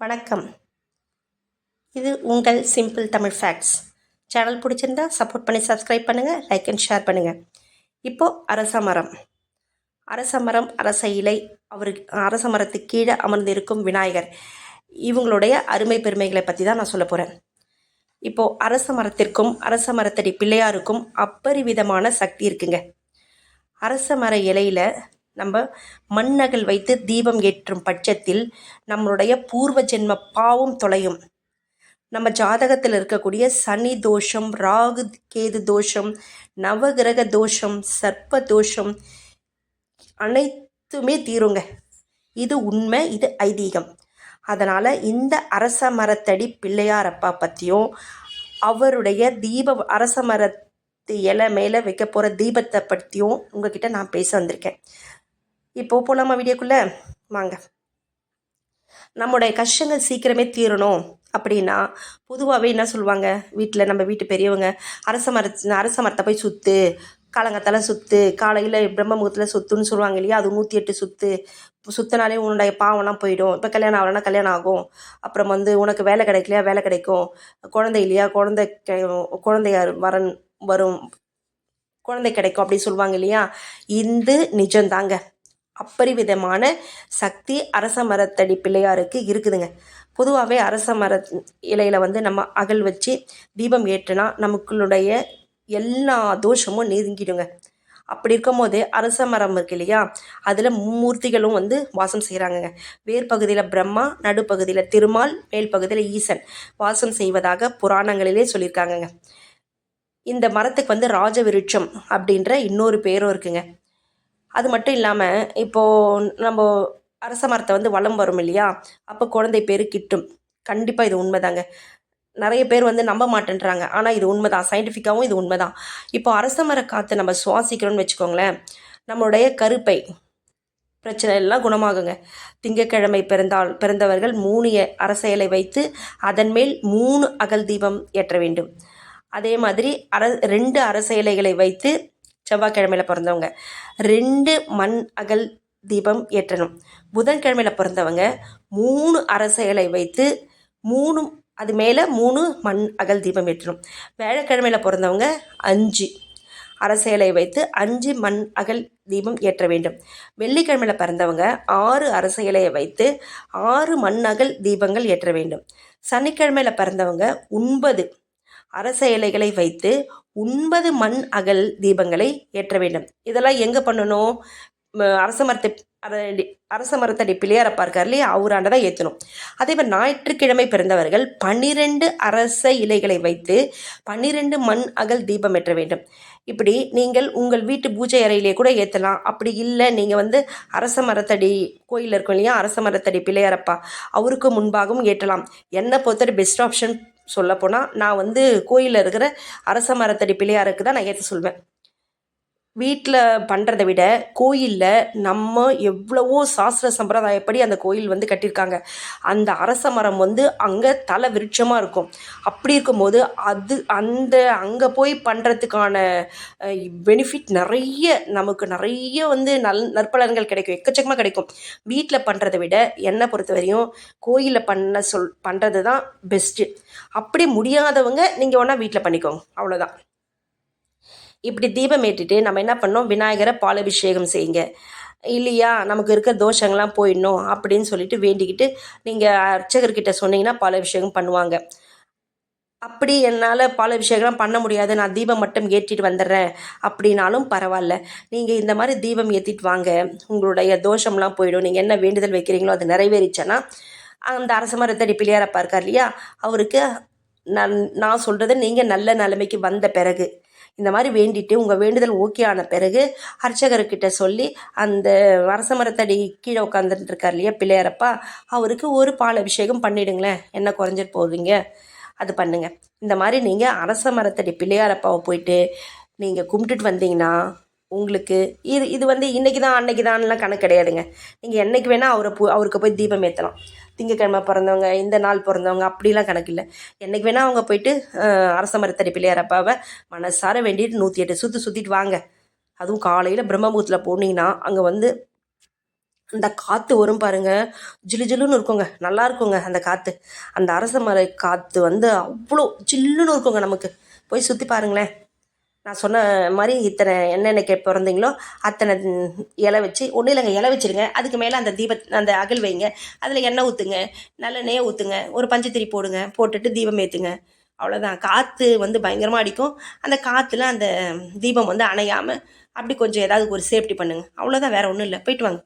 வணக்கம். இது உங்கள் சிம்பிள் தமிழ் ஃபேக்ட்ஸ் சேனல். பிடிச்சிருந்தா சப்போர்ட் பண்ணி சப்ஸ்கிரைப் பண்ணுங்கள், லைக் அண்ட் ஷேர் பண்ணுங்கள். இப்போது அரச மரம் அரச இலை, அரச மரத்துக்கு கீழே அமர்ந்திருக்கும் விநாயகர், இவங்களுடைய அருமை பெருமைகளை பற்றி தான் நான் சொல்ல போகிறேன். இப்போது அரச மரத்தடி பிள்ளையாருக்கும் அப்பரிவிதமான சக்தி இருக்குங்க. அரச மர இலையில் நம்ம மண்ணகல் வைத்து தீபம் ஏற்றும் பட்சத்தில் நம்மளுடைய பூர்வ ஜென்ம பாவம் தொலையும். நம்ம ஜாதகத்தில் இருக்கக்கூடிய சனி தோஷம், ராகு கேது தோஷம், நவகிரக தோஷம், சர்ப்ப தோஷம் அனைத்துமே தீருங்க. இது உண்மை, இது ஐதீகம். அதனால் இந்த அரச மரத்தடி பிள்ளையாரப்பா பற்றியும் அவருடைய அரச மரத்து இலை மேலே வைக்க போகிற தீபத்தை பற்றியும் உங்ககிட்ட நான் பேச வந்திருக்கேன். இப்போது போகலாமா வீடியோக்குள்ளே? வாங்க. நம்முடைய கஷ்டங்கள் சீக்கிரமே தீரணும் அப்படின்னா பொதுவாகவே என்ன சொல்லுவாங்க, நம்ம வீட்டு பெரியவங்க அரச மரத்தை போய் சுற்று, காலங்கத்தால் சுற்று, காலையில் பிரம்ம முகூர்த்தத்தில் சுற்றுன்னு சொல்லுவாங்க இல்லையா? அது 108 சுற்றினாலே உன்னுடைய பாவம்லாம் போயிடும். இப்போ கல்யாணம் ஆகலைன்னா கல்யாணம் ஆகும். அப்புறம் உனக்கு வேலை கிடைக்கலையா வேலை கிடைக்கும், குழந்தை இல்லையா குழந்தைய வரும், குழந்தை கிடைக்கும் அப்படின்னு சொல்லுவாங்க இல்லையா? இது நிஜம்தாங்க. அப்பரிவிதமான சக்தி அரச மரத்தடி பிள்ளையாருக்கு இருக்குதுங்க. பொதுவாகவே அரச மர இலையில் நம்ம அகல் வச்சு தீபம் ஏற்றினா நமக்குள்ளுடைய எல்லா தோஷமும் நீங்கிடுங்க. அப்படி இருக்கும் போது அரச மரம் இருக்கு இல்லையா, அதில் மும்மூர்த்திகளும் வாசம் செய்கிறாங்கங்க. வேர் பகுதியில் பிரம்மா, நடுப்பகுதியில் திருமால், மேல் பகுதியில் ஈசன் வாசம் செய்வதாக புராணங்களிலே சொல்லியிருக்காங்கங்க. இந்த மரத்துக்கு ராஜ விருட்சம் அப்படின்ற இன்னொரு பேரும் இருக்குங்க. அது மட்டும் இல்லாமல் இப்போது நம்ம அரச மரத்தை வலம் வரும் இல்லையா, அப்போ குழந்தை பேர் கிட்டும். கண்டிப்பாக இது உண்மைதாங்க. நிறைய பேர் நம்ப மாட்டேன்றாங்க, ஆனால் இது உண்மைதான். சயின்டிஃபிக்காகவும் இது உண்மைதான். இப்போ அரச மர காற்று நம்ம சுவாசிக்கிறோம்னு வச்சுக்கோங்களேன், நம்மளுடைய கருப்பை பிரச்சனை எல்லாம் குணமாகுங்க. திங்கக்கிழமை பிறந்தவர்கள் 3 அரச இலை வைத்து அதன் மேல் 3 அகல் தீபம் ஏற்ற வேண்டும். அதே மாதிரி 2 அரச இலைகளை வைத்து செவ்வாய்க்கிழமையில் பிறந்தவங்க 2 மண் அகல் தீபம் ஏற்றணும். புதன்கிழமையில் பிறந்தவங்க 3 அரச இலை வைத்து அது மேலே 3 மண் அகல் தீபம் ஏற்றணும். வியாழக்கிழமையில் பிறந்தவங்க 5 அரச இலை வைத்து 5 மண் அகல் தீபம் ஏற்ற வேண்டும். வெள்ளிக்கிழமையில் பிறந்தவங்க 6 அரச இலையை வைத்து 6 மண் அகல் தீபங்கள் ஏற்ற வேண்டும். சனிக்கிழமையில் பிறந்தவங்க 9 அரச இலைகளை வைத்து 9 மண் அகல் தீபங்களை ஏற்ற வேண்டும். இதெல்லாம் எங்கே பண்ணணும்? அரச மரத்தடி பிள்ளையாரப்பா இருக்கார் இல்லையா, அவராண்ட தான் ஏற்றணும். அதே மாதிரி ஞாயிற்றுக்கிழமை பிறந்தவர்கள் 12 அரச இலைகளை வைத்து 12 மண் அகல் தீபம் ஏற்ற வேண்டும். இப்படி நீங்கள் உங்கள் வீட்டு பூஜை அறையிலே கூட ஏற்றலாம். அப்படி இல்லை, நீங்கள் அரச மரத்தடி கோயில் இருக்கும் இல்லையா, அரச மரத்தடி பிள்ளையாரப்பா அவருக்கு முன்பாகவும் ஏற்றலாம். என்னை பொறுத்தவரை பெஸ்ட் ஆப்ஷன் சொல்லப்போனால் நான் கோயிலில் இருக்கிற அரச மரத்தடி பிள்ளையாருக்கு தான் நான் ஏற்ற சொல்வேன். வீட்டில் பண்ணுறதை விட கோயிலில் நம்ம எவ்வளவோ சாஸ்திர சம்பிரதாயப்படி அந்த கோயில் கட்டியிருக்காங்க. அந்த அரச மரம் அங்கே தலை விருட்சமாக இருக்கும். அப்படி இருக்கும்போது அங்கே போய் பண்ணுறதுக்கான பெனிஃபிட் நமக்கு நிறைய நற்பலன்கள் கிடைக்கும், எக்கச்சக்கமாக கிடைக்கும். வீட்டில் பண்ணுறதை விட என்னை பொறுத்த வரையும் கோயிலில் பண்ணுறது தான் பெஸ்ட்டு. அப்படி முடியாதவங்க நீங்கள் வேணால் வீட்டில் பண்ணிக்கோங்க, அவ்வளோதான். இப்படி தீபம் ஏற்றிட்டு நம்ம என்ன பண்ணோம், விநாயகரை பாலபிஷேகம் செய்யுங்க. இல்லையா, நமக்கு இருக்க தோஷங்கள்லாம் போயிடணும் அப்படின்னு சொல்லிட்டு வேண்டிக்கிட்டு நீங்கள் அர்ச்சகர்கிட்ட சொன்னீங்கன்னா பாலபிஷேகம் பண்ணுவாங்க. அப்படி என்னால் பாலபிஷேகம் பண்ண முடியாது, நான் தீபம் மட்டும் ஏற்றிட்டு வந்துடுறேன் அப்படின்னாலும் பரவாயில்ல. நீங்கள் இந்த மாதிரி தீபம் ஏற்றிட்டு வாங்க, உங்களுடைய தோஷம்லாம் போயிடும். நீங்கள் என்ன வேண்டுதல் வைக்கிறீங்களோ அது நிறைவேறிச்சேன்னா அந்த அரச மரத்தடி பிள்ளையாரப்பா இருக்கார் இல்லையா, அவருக்கு நான் சொல்கிறது நீங்கள் நல்ல நிலைமைக்கு வந்த பிறகு இந்த மாதிரி வேண்டிட்டு உங்கள் வேண்டுதல் ஓகே ஆன பிறகு அர்ச்சகர்கிட்ட சொல்லி அந்த அரச மரத்தடி கீழே உட்காந்துட்டு இருக்கார் இல்லையா பிள்ளையாரப்பா, அவருக்கு ஒரு பால் அபிஷேகம் பண்ணிவிடுங்களேன், என்ன குறைஞ்சிட்டு போவீங்க, அது பண்ணுங்க. இந்த மாதிரி நீங்கள் அரச மரத்தடி பிள்ளையாரப்பாவை போயிட்டு நீங்கள் கும்பிட்டுட்டு வந்தீங்கன்னா உங்களுக்கு இது இன்றைக்கி தான் அன்னைக்கு தான்லாம் கணக்கு கிடையாதுங்க. நீங்கள் என்றைக்கு வேணால் அவருக்கு போய் தீபம் ஏற்றலாம். திங்கக்கிழமை பிறந்தவங்க, இந்த நாள் பிறந்தவங்க அப்படிலாம் கணக்கு இல்லை. என்றைக்கு வேணால் அவங்க போயிட்டு அரச மரத்தடி பிள்ளையாரப்பாவை மனசார வேண்டிட்டு 108 சுற்றிட்டு வாங்க. அதுவும் காலையில் பிரம்ம முகூர்த்தத்தில் போனீங்கன்னா அங்கே அந்த காற்று வரும் பாருங்க, ஜிலு ஜிலுன்னு இருக்குங்க, நல்லா இருக்குங்க அந்த காற்று. அந்த அரச மர காற்று வந்து அவ்வளோ ஜில்லுன்னு இருக்குங்க நமக்கு. போய் சுற்றி பாருங்களேன். நான் சொன்ன மாதிரி இத்தனை என்னென்னைக்கு பிறந்தீங்களோ அத்தனை இலை வச்சு, ஒன்றும் இல்லைங்க, இலை வச்சுருங்க. அதுக்கு மேலே அந்த அந்த அகல் வைங்க. அதில் எண்ணெய் ஊற்றுங்க, நல்லெண்ணெயை ஊற்றுங்க, ஒரு பஞ்சத்திரி போடுங்க, போட்டுட்டு தீபம் ஏற்றுங்க. அவ்வளோதான். காற்று வந்து பயங்கரமாக அடிக்கும். அந்த காற்றுல அந்த தீபம் வந்து அணையாமல் அப்படி கொஞ்சம் ஏதாவது ஒரு சேஃப்டி பண்ணுங்க. அவ்வளோதான், வேறு ஒன்றும் இல்லை. போயிட்டு வாங்க.